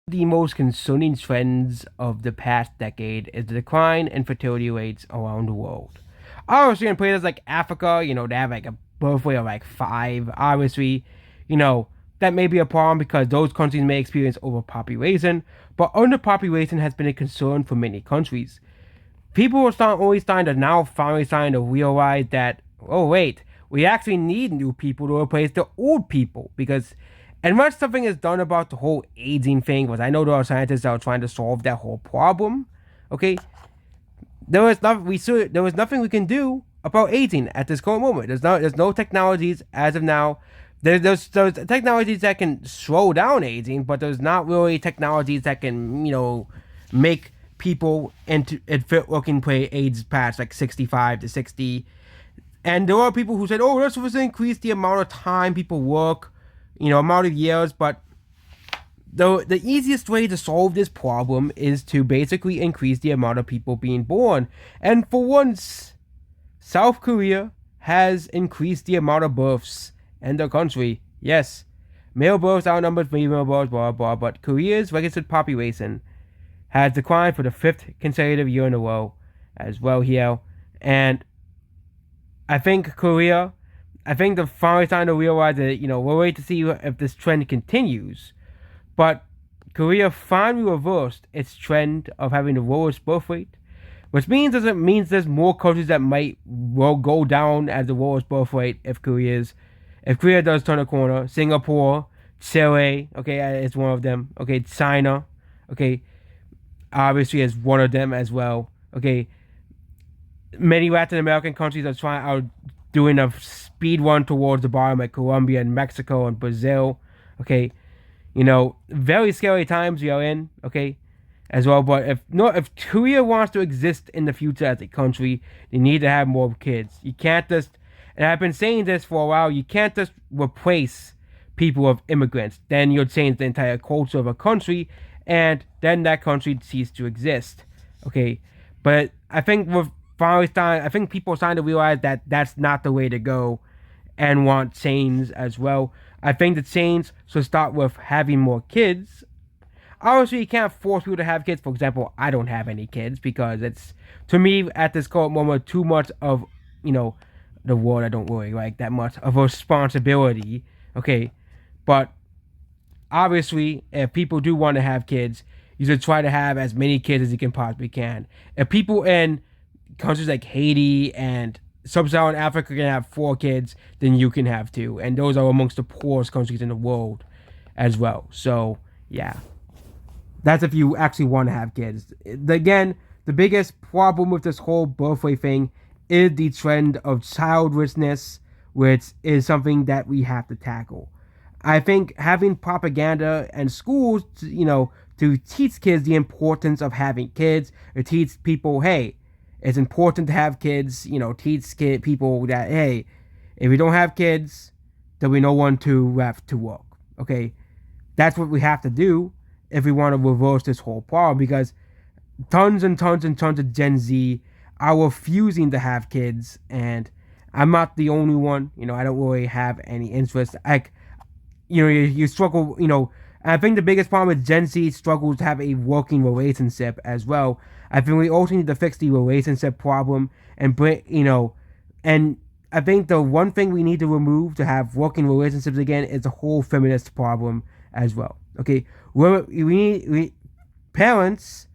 The most concerning trends of the past decade is the decline in fertility rates around the world. Obviously, in places like Africa, they have like a birth rate of like five. Obviously, you know, that may be a problem because those countries may experience overpopulation, but underpopulation has been a concern for many countries. People are only starting to now finally starting to realize that, oh, wait, we actually need new people to replace the old people because unless something is done about the whole aging thing, because I know there are scientists that are trying to solve that whole problem. Okay, there was nothing we can do about aging at this current moment. There's no technologies as of now. There's technologies that can slow down aging, but there's not really technologies that can make people into fit looking play age past like 65 to 60. And there are people who said, oh, let's just increase the amount of time people work, amount of years. But the easiest way to solve this problem is to basically increase the amount of people being born. And for once, South Korea has increased the amount of births in the country. Yes, male births outnumber female births, blah, blah, but Korea's registered population has declined for the fifth consecutive year in a row as well here. And I think they're finally starting to realize that, we'll wait to see if this trend continues. But Korea finally reversed its trend of having the lowest birth rate, which means there's more countries that will go down as the lowest birth rate if Korea does turn a corner. Singapore, Chile, okay, is one of them. Okay, China, okay, obviously is one of them as well. Okay, many Latin American countries are doing a speed run towards the bottom, like Colombia and Mexico and Brazil. Okay, very scary times we are in. Okay, as well. But if Korea wants to exist in the future as a country, they need to have more kids. You can't just, and I've been saying this for a while, you can't just replace people of immigrants. Then you'll change the entire culture of a country, and then that country ceases to exist. Okay, but I think I think people are starting to realize that that's not the way to go, and want change as well. I think the change should start with having more kids. Obviously, you can't force people to have kids. For example, I don't have any kids because it's, to me, at this current moment, too much of, the word I don't really like that much, of a responsibility. Okay, but obviously, if people do want to have kids, you should try to have as many kids as you can possibly can. If people in countries like Haiti and Sub-Saharan Africa can have four kids, then you can have two, and those are amongst the poorest countries in the world as well. So yeah, that's if you actually want to have kids. Again, the biggest problem with this whole birth rate thing is the trend of childlessness, which is something that we have to tackle. I think having propaganda and schools, to teach kids the importance of having kids, or teach people, hey, it's important to have kids, teach people that, hey, if we don't have kids, there'll be no one to have to work. Okay, that's what we have to do if we want to reverse this whole problem, because tons and tons and tons of Gen Z are refusing to have kids, and I'm not the only one. I don't really have any interest. Like, you struggle. I think the biggest problem is Gen Z struggles to have a working relationship as well. I think we also need to fix the relationship problem and and I think the one thing we need to remove to have working relationships again is the whole feminist problem as well. Okay, parents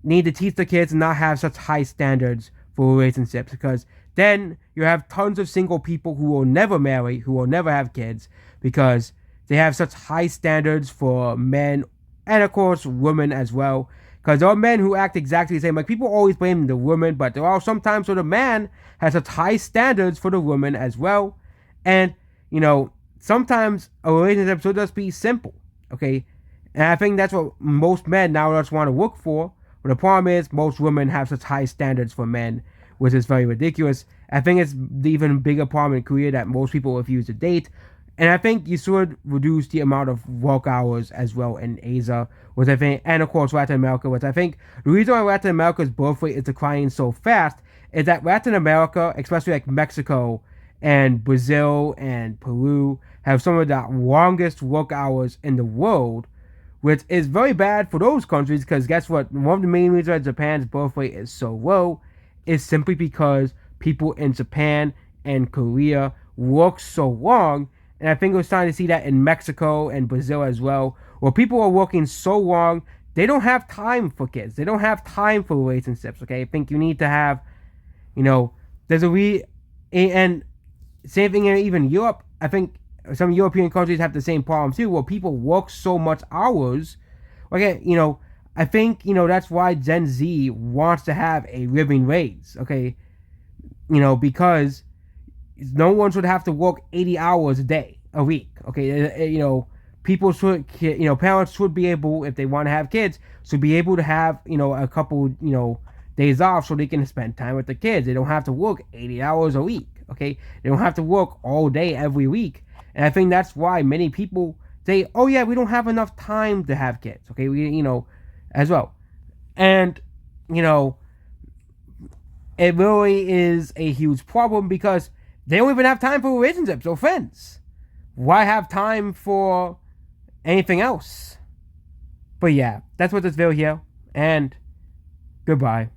need to teach the kids not have such high standards for relationships, because then you have tons of single people who will never marry, who will never have kids, because they have such high standards for men and of course women as well. Because there are men who act exactly the same. Like, people always blame the woman, but there are sometimes where the man has such high standards for the woman as well. And, sometimes a relationship should just be simple. Okay? And I think that's what most men now just want to look for. But the problem is, most women have such high standards for men, which is very ridiculous. I think it's the even bigger problem in Korea that most people refuse to date. And I think you should reduce the amount of work hours as well in Asia, which I think, and of course Latin America, which I think the reason why Latin America's birth rate is declining so fast is that Latin America, especially like Mexico and Brazil and Peru, have some of the longest work hours in the world, which is very bad for those countries because guess what? One of the main reasons why Japan's birth rate is so low is simply because people in Japan and Korea work so long. And I think we're starting to see that in Mexico and Brazil as well, where people are working so long, they don't have time for kids. They don't have time for relationships, okay? I think you need to have, there's and same thing in even Europe. I think some European countries have the same problem too, where people work so much hours. Okay, I think that's why Gen Z wants to have a living wage. Okay, because no one should have to work 80 hours a week. Okay, people should, parents should be able, if they want to have kids, should be able to have a couple days off so they can spend time with the kids. They don't have to work 80 hours a week. Okay, they don't have to work all day every week. And I think that's why many people say, "Oh yeah, we don't have enough time to have kids." Okay, as well, and it really is a huge problem because they don't even have time for relationships or friends. Why have time for anything else? But yeah, that's what this video here, and goodbye.